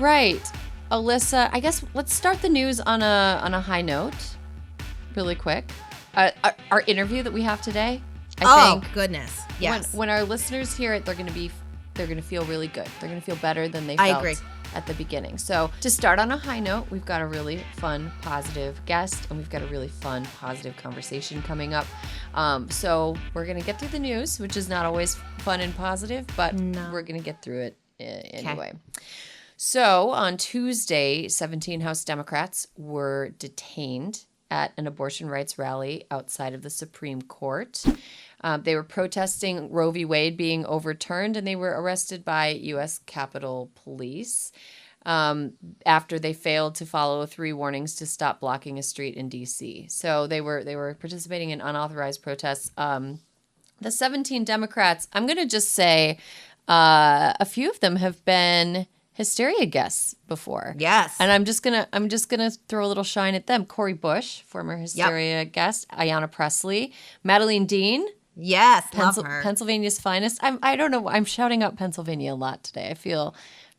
right. Alyssa, I guess let's start the news on a high note really quick. Our interview that we have today, I think goodness. Yes. When our listeners hear it, they're going to feel really good. They're going to feel better than they felt at the beginning. So to start on a high note, we've got a really fun, positive guest, and we've got a really fun, positive conversation coming up. So we're going to get through the news, which is not always fun and positive, but we're going to get through it anyway. So on Tuesday, 17 House Democrats were detained at an abortion rights rally outside of the Supreme Court. They were protesting Roe v. Wade being overturned, and they were arrested by U.S. Capitol Police after they failed to follow 3 warnings to stop blocking a street in D.C. So they were participating in unauthorized protests. The 17 Democrats, I'm going to just say a few of them have been Hysteria guests before. Yes. And I'm just gonna throw a little shine at them. Corey Bush, former Hysteria guest, Ayanna Pressley, Madeline Dean. Yes, love her. Pennsylvania's finest. I don't know. I'm shouting out Pennsylvania a lot today. I feeling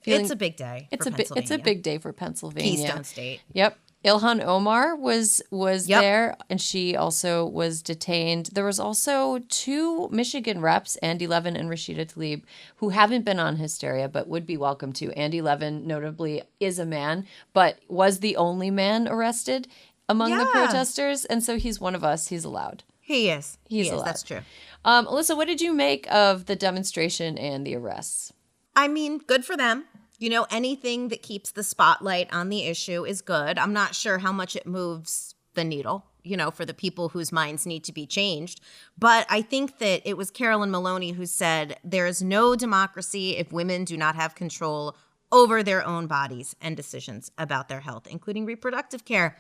it's a big day. It's a big day for Pennsylvania. Keystone State. Yep. Ilhan Omar was there, and she also was detained. There was also 2 Michigan reps, Andy Levin and Rashida Tlaib, who haven't been on Hysteria but would be welcome to. Andy Levin, notably, is a man, but was the only man arrested among the protesters, and so he's one of us. He's allowed. He is. He's allowed. That's true. Alyssa, what did you make of the demonstration and the arrests? I mean, good for them. You know, anything that keeps the spotlight on the issue is good. I'm not sure how much it moves the needle, you know, for the people whose minds need to be changed. But I think that it was Carolyn Maloney who said, there is no democracy if women do not have control over their own bodies and decisions about their health, including reproductive care.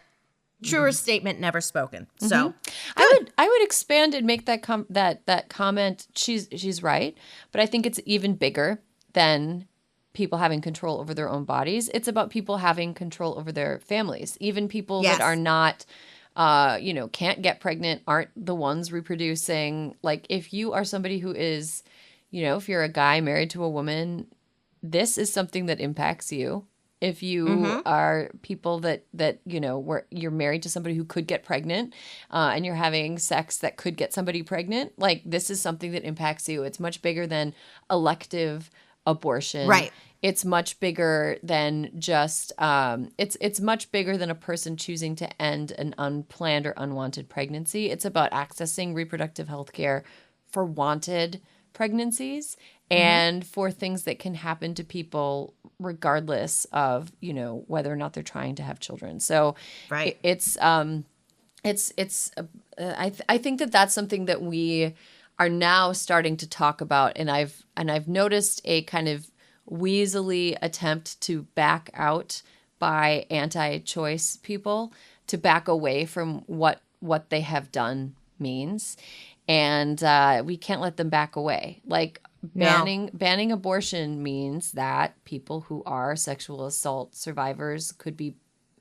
Truer statement never spoken. So I would expand and make that that comment. She's right, but I think it's even bigger than people having control over their own bodies. It's about people having control over their families. Even people that are not, can't get pregnant, aren't the ones reproducing. Like if you are somebody who is, if you're a guy married to a woman, this is something that impacts you. If you are people that where you're married to somebody who could get pregnant and you're having sex that could get somebody pregnant, like this is something that impacts you. It's much bigger than elective abortion. Right. It's much bigger than just it's much bigger than a person choosing to end an unplanned or unwanted pregnancy. It's about accessing reproductive health care for wanted pregnancies and for things that can happen to people regardless of, whether or not they're trying to have children. So I think that that's something that we are now starting to talk about, and I've noticed a kind of weaselly attempt to back out by anti-choice people to back away from what they have done means, and we can't let them back away. Like banning abortion means that people who are sexual assault survivors could be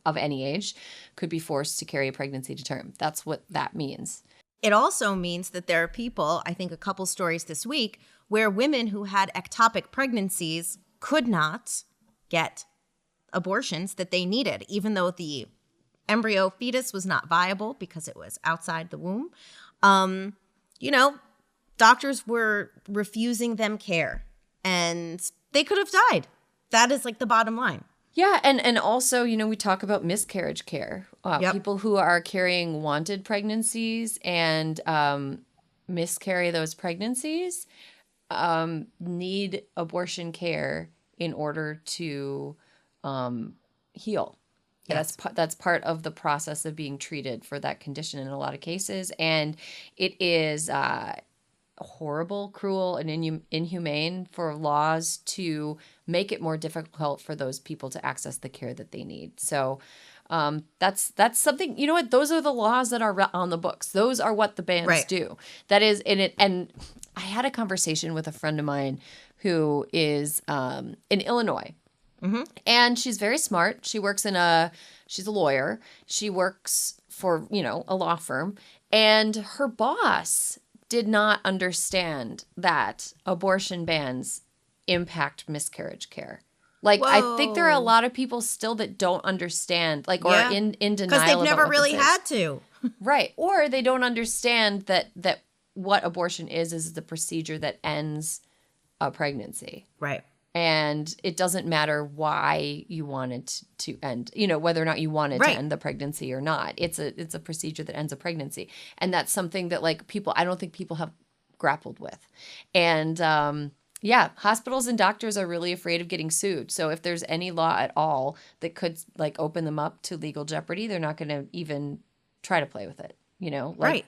of any age could be forced to carry a pregnancy to term. That's what that means. It also means that there are people, I think a couple stories this week, where women who had ectopic pregnancies could not get abortions that they needed, even though the embryo fetus was not viable because it was outside the womb. Doctors were refusing them care, and they could have died. That is like the bottom line. Yeah, and also, we talk about miscarriage care. People who are carrying wanted pregnancies and miscarry those pregnancies need abortion care in order to heal. Yes. That's part of the process of being treated for that condition in a lot of cases. And it is horrible, cruel, and inhumane for laws to make it more difficult for those people to access the care that they need. So that's something, those are the laws that are on the books. Those are what the bans do. That is in it. And I had a conversation with a friend of mine who is in Illinois. Mm-hmm. And she's very smart. She's a lawyer. She works for, a law firm. And her boss did not understand that abortion bans impact miscarriage care. Like, Whoa. I think there are a lot of people still that don't understand, like, or in denial because they've never really had to. Right. Or they don't understand that what abortion is the procedure that ends a pregnancy. Right. And it doesn't matter why you want it to end, whether or not you want it to end the pregnancy or not. It's a procedure that ends a pregnancy. And that's something that, like, I don't think people have grappled with. And, hospitals and doctors are really afraid of getting sued. So if there's any law at all that could, like, open them up to legal jeopardy, they're not going to even try to play with it, Like,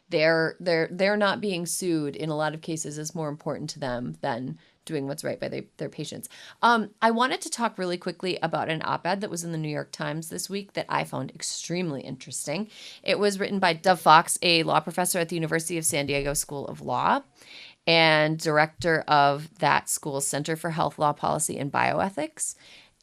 they're not being sued in a lot of cases is more important to them than doing what's right by their patients. I wanted to talk really quickly about an op-ed that was in the New York Times this week that I found extremely interesting. It was written by Dov Fox, a law professor at the University of San Diego School of Law and director of that school's Center for Health Law Policy and Bioethics.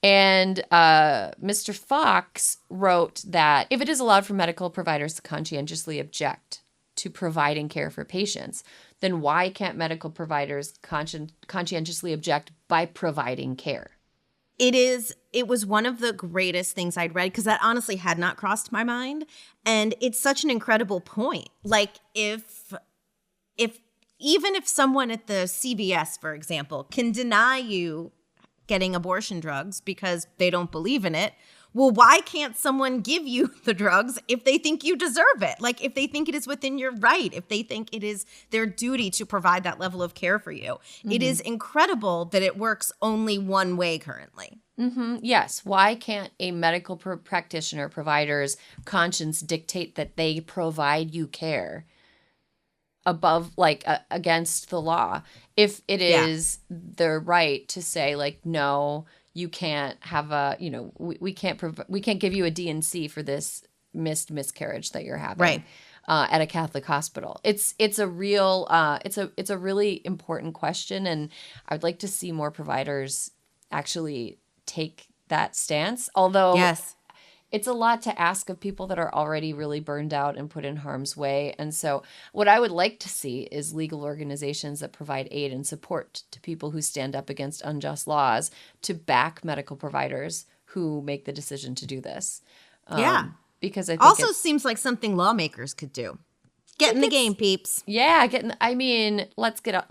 And Mr. Fox wrote that if it is allowed for medical providers to conscientiously object to providing care for patients, then why can't medical providers conscientiously object by providing care? It was one of the greatest things I'd read, because that honestly had not crossed my mind. And it's such an incredible point. Like, even if someone at the CVS, for example, can deny you getting abortion drugs because they don't believe in it, well, why can't someone give you the drugs if they think you deserve it? Like, if they think it is within your right, if they think it is their duty to provide that level of care for you. Mm-hmm. It is incredible that it works only one way currently. Mm-hmm. Yes. Why can't a medical practitioner, provider's conscience dictate that they provide you care above, like, against the law, if it is their right to say, like, no, you can't have we can't give you a D&C for this miscarriage that you're having at a Catholic hospital. It's a real it's a really important question, and I'd like to see more providers actually take that stance. Although it's a lot to ask of people that are already really burned out and put in harm's way. And so what I would like to see is legal organizations that provide aid and support to people who stand up against unjust laws to back medical providers who make the decision to do this. Because I think also seems like something lawmakers could do. Get in the game, peeps. Yeah, let's get up.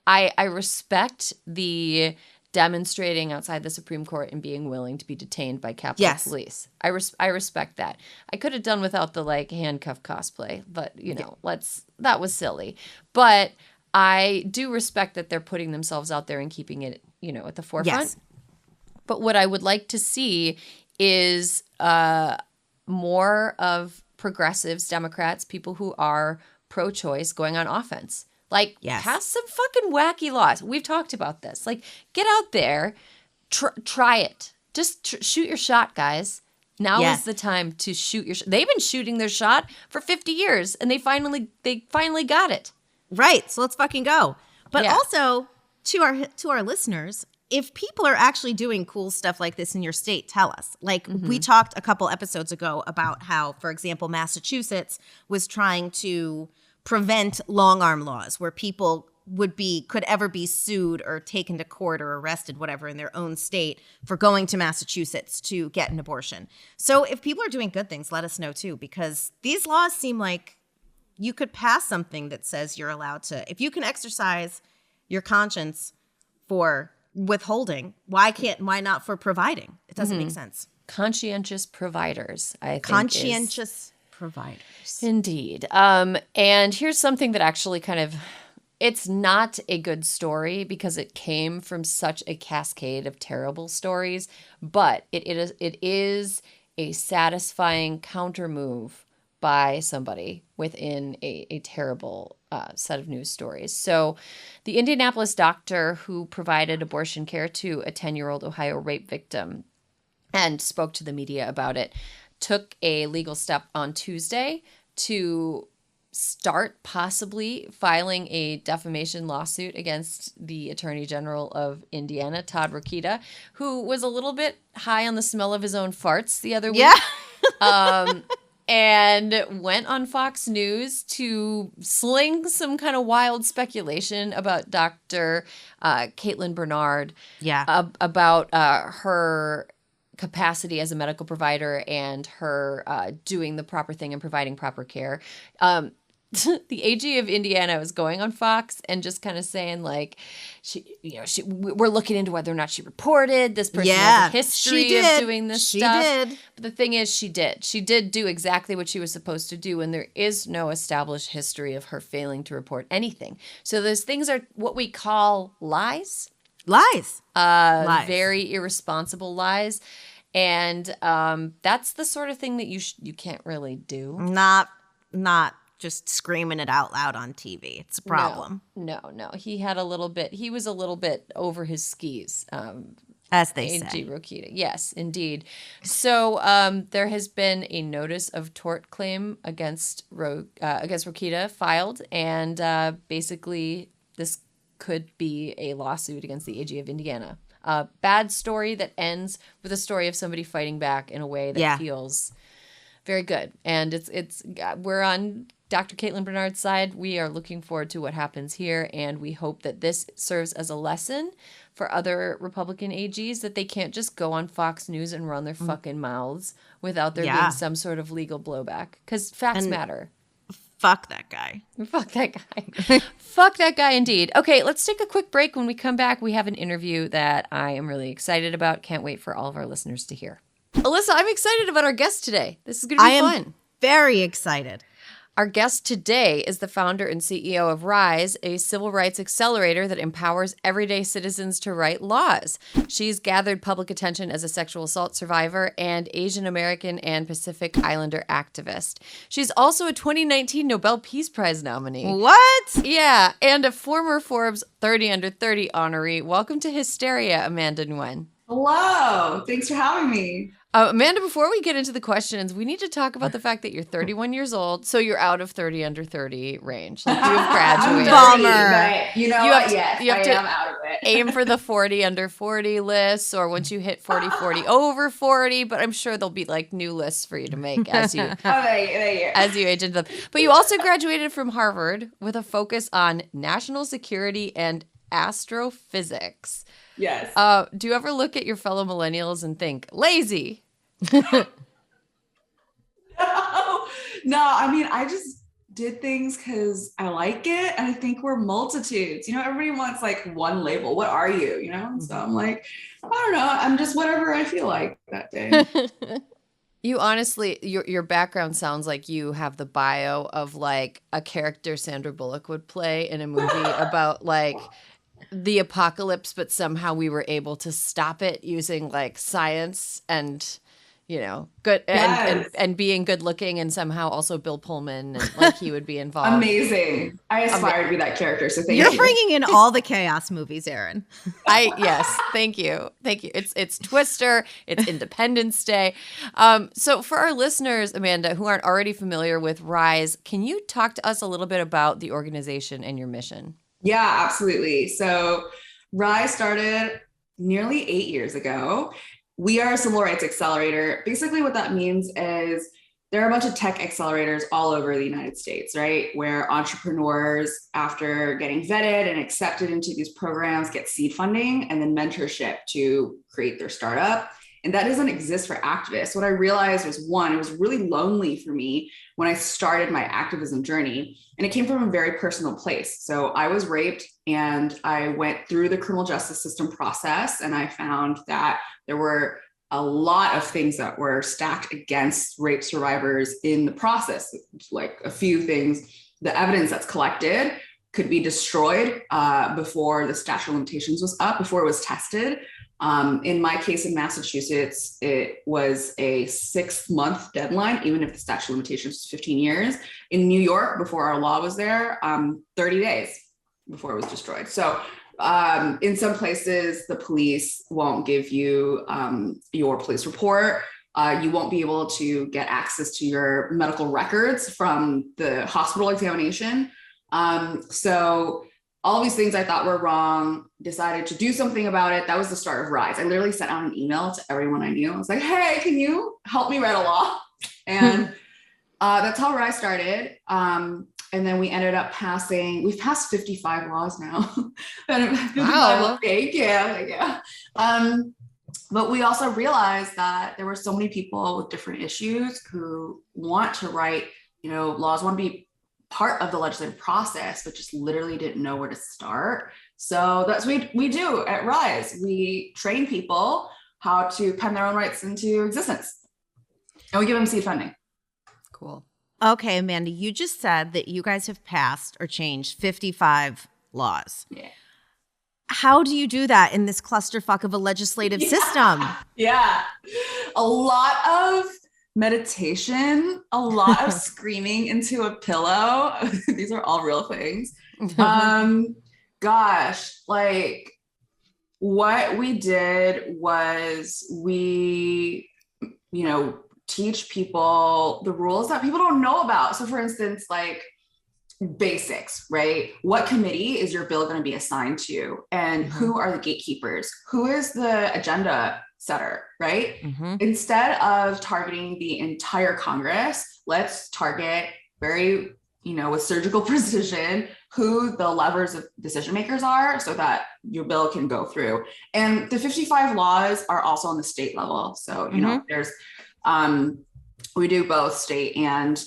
I respect the demonstrating outside the Supreme Court and being willing to be detained by Capitol Police. I respect that. I could have done without the, like, handcuff cosplay, but that was silly. But I do respect that they're putting themselves out there and keeping it, at the forefront. Yes. But what I would like to see is more of progressives, Democrats, people who are pro-choice going on offense. Like, pass some fucking wacky laws. We've talked about this. Like, get out there, try it. Just shoot your shot, guys. Now is the time to shoot your shot. They've been shooting their shot for 50 years, and they finally got it. Right. So let's fucking go. But also, to our listeners, if people are actually doing cool stuff like this in your state, tell us. Like, we talked a couple episodes ago about how, for example, Massachusetts was trying to prevent long arm laws where people could ever be sued or taken to court or arrested, whatever, in their own state for going to Massachusetts to get an abortion. So if people are doing good things, let us know too, because these laws seem like you could pass something that says you're allowed to, if you can exercise your conscience for withholding, why not for providing? It doesn't make sense. Conscientious providers, I think. Conscientious providers. Indeed. And here's something that actually it's not a good story because it came from such a cascade of terrible stories, but it is a satisfying counter move by somebody within a terrible set of news stories. So the Indianapolis doctor who provided abortion care to a 10-year-old Ohio rape victim and spoke to the media about it took a legal step on Tuesday to start possibly filing a defamation lawsuit against the Attorney General of Indiana, Todd Rokita, who was a little bit high on the smell of his own farts the other week. and went on Fox News to sling some kind of wild speculation about Dr. Caitlin Bernard. Yeah. About her capacity as a medical provider and her doing the proper thing and providing proper care. The AG of Indiana was going on Fox and just kind of saying like, we're looking into whether or not she reported. This person has a history of doing this stuff. She did. But the thing is, she did do exactly what she was supposed to do, and there is no established history of her failing to report anything. So those things are what we call lies. Lies. Very irresponsible lies. And that's the sort of thing that you can't really do. Not just screaming it out loud on TV. It's a problem. No. He was a little bit over his skis. As they say. AG Rokita. Yes, indeed. So there has been a notice of tort claim against Rokita filed, and basically this could be a lawsuit against the AG of Indiana. A bad story that ends with a story of somebody fighting back in a way that feels very good. And we're on Dr. Caitlin Bernard's side. We are looking forward to what happens here, and we hope that this serves as a lesson for other Republican AGs that they can't just go on Fox News and run their fucking mouths without there being some sort of legal blowback. Because facts matter. Fuck that guy. Fuck that guy. Fuck that guy indeed. Okay, let's take a quick break. When we come back, we have an interview that I am really excited about. Can't wait for all of our listeners to hear. Alyssa, I'm excited about our guest today. This is going to be fun. I am very excited. Our guest today is the founder and CEO of RISE, a civil rights accelerator that empowers everyday citizens to write laws. She's gathered public attention as a sexual assault survivor and Asian American and Pacific Islander activist. She's also a 2019 Nobel Peace Prize nominee. What? Yeah, and a former Forbes 30 Under 30 honoree. Welcome to Hysteria, Amanda Nguyen. Hello. Thanks for having me. Amanda, before we get into the questions, we need to talk about the fact that you're 31 years old, so you're out of 30 under 30 range. Like, you've graduated. Bummer. You know what? Yes, I am out of it. Aim for the 40 under 40 lists, or once you hit 40 over 40, but I'm sure there'll be like new lists for you to make as you as you age into them. But you also graduated from Harvard with a focus on national security and astrophysics. Yes. Do you ever look at your fellow millennials and think, lazy? No, I mean, I just did things because I like it. And I think we're multitudes. You know, everybody wants like one label. What are you? You know? So I'm like, I don't know. I'm just whatever I feel like that day. You honestly, your background sounds like you have the bio of like a character Sandra Bullock would play in a movie about like the apocalypse, but somehow we were able to stop it using like science and, you know, good and being good looking, and somehow also Bill Pullman, and like he would be involved. Amazing. I aspire to be that character. So thank you. You're bringing in all the chaos movies, Erin. Yes. Thank you. It's Twister. It's Independence Day. So for our listeners, Amanda, who aren't already familiar with RISE, can you talk to us a little bit about the organization and your mission? Yeah, absolutely. So RISE started nearly 8 years ago. We are a civil rights accelerator. Basically what that means is there are a bunch of tech accelerators all over the United States, right? Where entrepreneurs, after getting vetted and accepted into these programs, get seed funding and then mentorship to create their startup. And that doesn't exist for activists. What I realized was, one, it was really lonely for me when I started my activism journey. And it came from a very personal place. So I was raped and I went through the criminal justice system process, and I found that there were a lot of things that were stacked against rape survivors in the process. Like a few things, the evidence that's collected could be destroyed before the statute of limitations was up, before it was tested. In my case in Massachusetts, it was a 6-month deadline, even if the statute of limitations was 15 years. In New York, before our law was there, 30 days before it was destroyed. So in some places, the police won't give you your police report. You won't be able to get access to your medical records from the hospital examination. So all these things I thought were wrong, decided to do something about it. That was the start of RISE. I literally sent out an email to everyone I knew. I was like, hey, can you help me write a law? And That's how RISE started. And then we ended up we've passed 55 laws now. 55 Wow. Yeah. But we also realized that there were so many people with different issues who want to write, laws, want to be part of the legislative process, but just literally didn't know where to start. So that's what we do at RISE. We train people how to pen their own rights into existence. And we give them seed funding. Cool. Okay, Amanda, you just said that you guys have passed or changed 55 laws. Yeah. How do you do that in this clusterfuck of a legislative system? Yeah. A lot of meditation, a lot of screaming into a pillow. These are all real things. Gosh, like what we did was we, teach people the rules that people don't know about. So for instance, like basics, right? What committee is your bill going to be assigned to? And who are the gatekeepers? Who is the agenda setter, right? Instead of targeting the entire Congress, let's target very, with surgical precision, who the levers of decision makers are so that your bill can go through. And the 55 laws are also on the state level. So, there's, we do both state and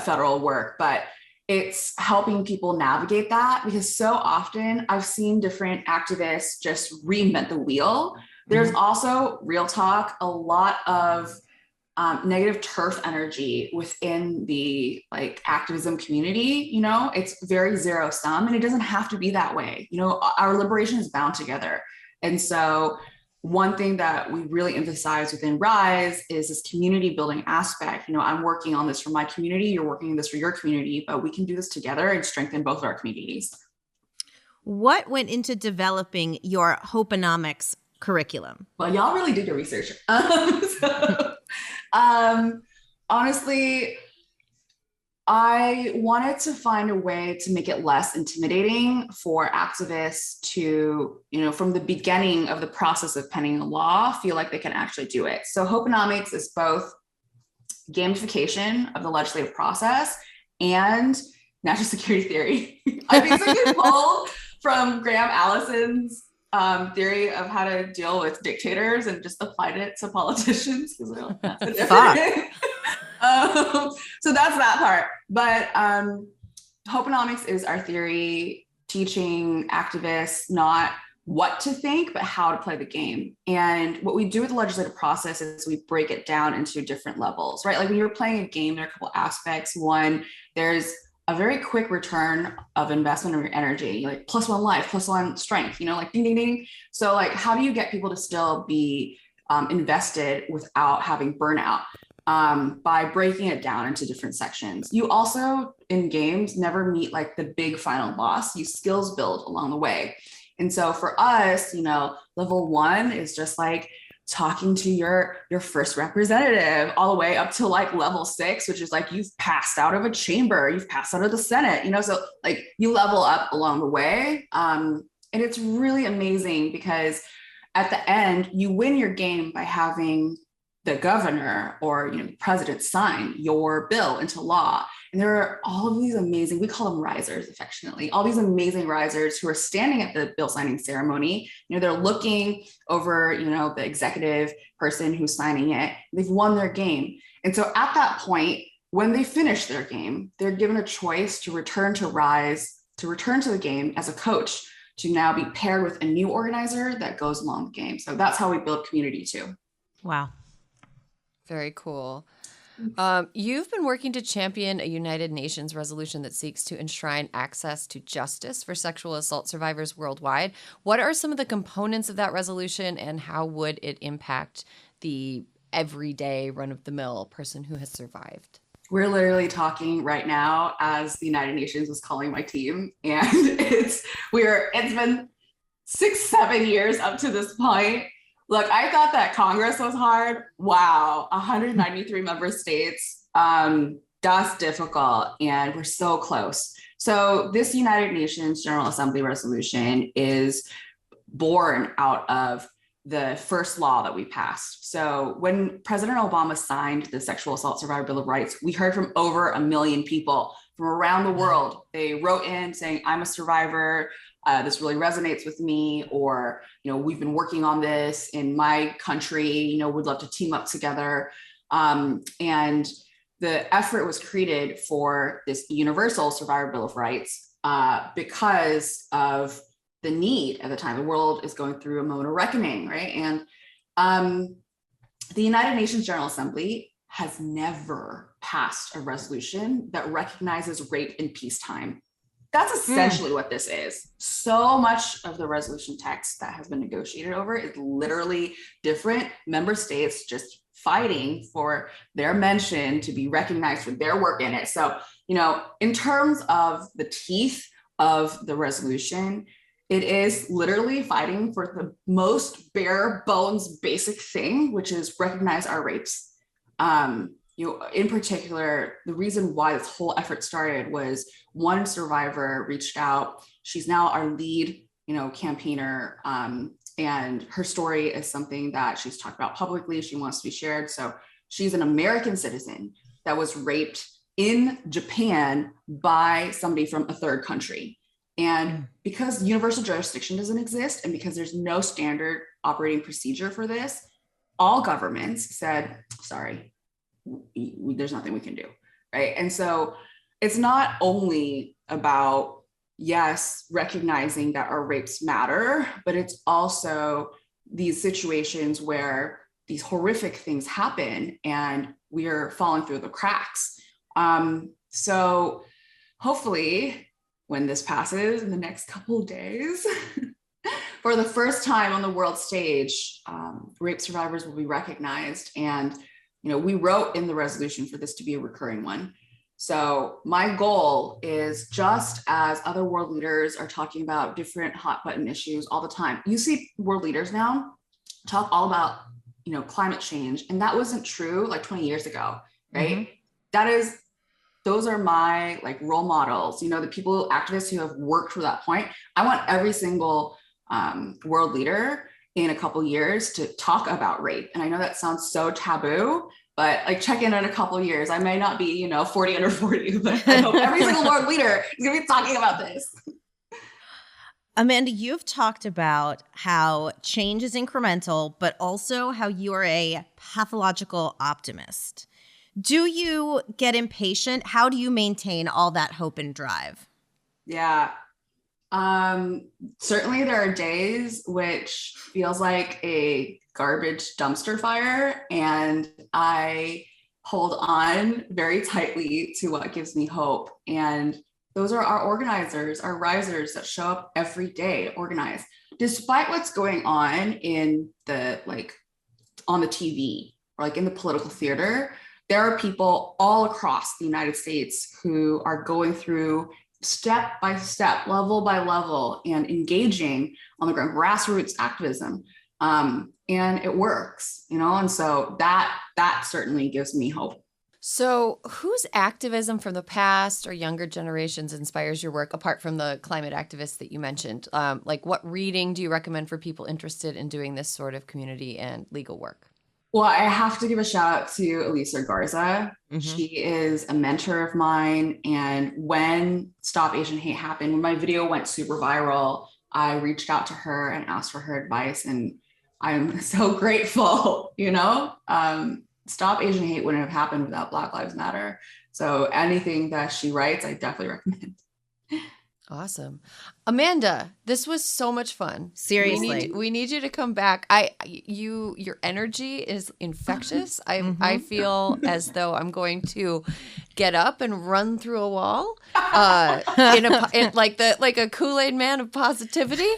federal work, but it's helping people navigate that, because so often I've seen different activists just reinvent the wheel. There's also, real talk, a lot of negative turf energy within the activism community. It's very zero sum, and it doesn't have to be that way. Our liberation is bound together. And so one thing that we really emphasize within RISE is this community building aspect. I'm working on this for my community, you're working on this for your community, but we can do this together and strengthen both of our communities. What went into developing your Hopeonomics curriculum? Well, y'all really did your research. Honestly, I wanted to find a way to make it less intimidating for activists to, from the beginning of the process of penning a law, feel like they can actually do it. So Hopeonomics is both gamification of the legislative process and national security theory. I basically pulled from Graham Allison's theory of how to deal with dictators and just applied it to politicians, because that's a different. So that's that part. But Hopeonomics is our theory teaching activists not what to think, but how to play the game. And what we do with the legislative process is we break it down into different levels, right? Like when you're playing a game, there are a couple aspects. One, there's a very quick return of investment of your energy, like +1 life, +1 strength, like ding, ding, ding. So like, how do you get people to still be invested without having burnout? By breaking it down into different sections. You also, in games, never meet like the big final boss. You skills build along the way. And so for us, level 1 is just like talking to your first representative, all the way up to like level 6, which is like you've passed out of a chamber, you've passed out of the Senate, so like you level up along the way. And it's really amazing because at the end, you win your game by having the governor or the president sign your bill into law. And there are all of these amazing, we call them risers affectionately, all these amazing risers who are standing at the bill signing ceremony. They're looking over, the executive person who's signing it. They've won their game. And so at that point, when they finish their game, they're given a choice to return to RISE, to return to the game as a coach, to now be paired with a new organizer that goes along the game. So that's how we build community too. Wow. Very cool. You've been working to champion a United Nations resolution that seeks to enshrine access to justice for sexual assault survivors worldwide. What are some of the components of that resolution, and how would it impact the everyday run-of-the-mill person who has survived? We're literally talking right now as the United Nations is calling my team, and it's been 6-7 years up to this point. Look, I thought that Congress was hard. Wow, 193 member states. That's difficult, and we're so close. So this United Nations General Assembly resolution is born out of the first law that we passed. So when President Obama signed the Sexual Assault Survivor Bill of Rights, we heard from over 1 million people from around the world. They wrote in saying, I'm a survivor. This really resonates with me, or, we've been working on this in my country, we'd love to team up together. And the effort was created for this universal survivor Bill of Rights because of the need at the time. The world is going through a moment of reckoning, right? And the United Nations General Assembly has never passed a resolution that recognizes rape in peacetime. That's essentially what this is. So much of the resolution text that has been negotiated over is literally different member states just fighting for their mention to be recognized for their work in it. So, in terms of the teeth of the resolution, it is literally fighting for the most bare bones basic thing, which is recognize our rapes. In particular, the reason why this whole effort started was one survivor reached out. She's now our lead, campaigner. And her story is something that she's talked about publicly. She wants to be shared. So she's an American citizen that was raped in Japan by somebody from a third country. And because universal jurisdiction doesn't exist, and because there's no standard operating procedure for this, all governments said, sorry, there's nothing we can do, right? And so it's not only about, yes, recognizing that our rapes matter, but it's also these situations where these horrific things happen and we are falling through the cracks. So hopefully when this passes in the next couple of days, for the first time on the world stage, rape survivors will be recognized. And, we wrote in the resolution for this to be a recurring one. So my goal is, just as other world leaders are talking about different hot button issues all the time, you see world leaders now talk all about, climate change. And that wasn't true like 20 years ago, right? Those are my role models, the people, activists who have worked for that point. I want every single world leader in a couple years to talk about rape. And I know that sounds so taboo, but check in a couple years. I may not be, 40 under 40, but I hope every single world leader is going to be talking about this. Amanda, you've talked about how change is incremental, but also how you are a pathological optimist. Do you get impatient? How do you maintain all that hope and drive? Yeah. Certainly there are days which feels like a garbage dumpster fire, and I hold on very tightly to what gives me hope. And those are our organizers, our risers that show up every day, organize. Despite what's going on in the, on the TV or in the political theater, there are people all across the United States who are going through step by step, level by level, and engaging on the ground, grassroots activism. And it works, and so that certainly gives me hope. So whose activism from the past or younger generations inspires your work, apart from the climate activists that you mentioned? What reading do you recommend for people interested in doing this sort of community and legal work? Well, I have to give a shout out to Alicia Garza. Mm-hmm. She is a mentor of mine. And when Stop Asian Hate happened, when my video went super viral, I reached out to her and asked for her advice. And I'm so grateful, Stop Asian Hate wouldn't have happened without Black Lives Matter. So anything that she writes, I definitely recommend. Awesome. Amanda, this was so much fun. Seriously. We need you to come back. Your energy is infectious. I feel as though I'm going to get up and run through a wall like a Kool-Aid man of positivity.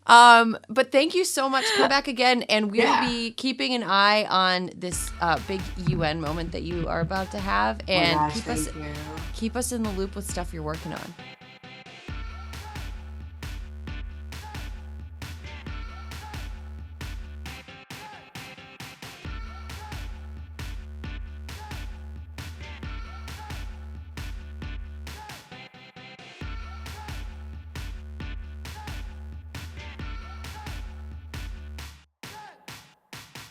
But thank you so much. Come back again, and we'll be keeping an eye on this big UN moment that you are about to have, and keep us in the loop with stuff you're working on.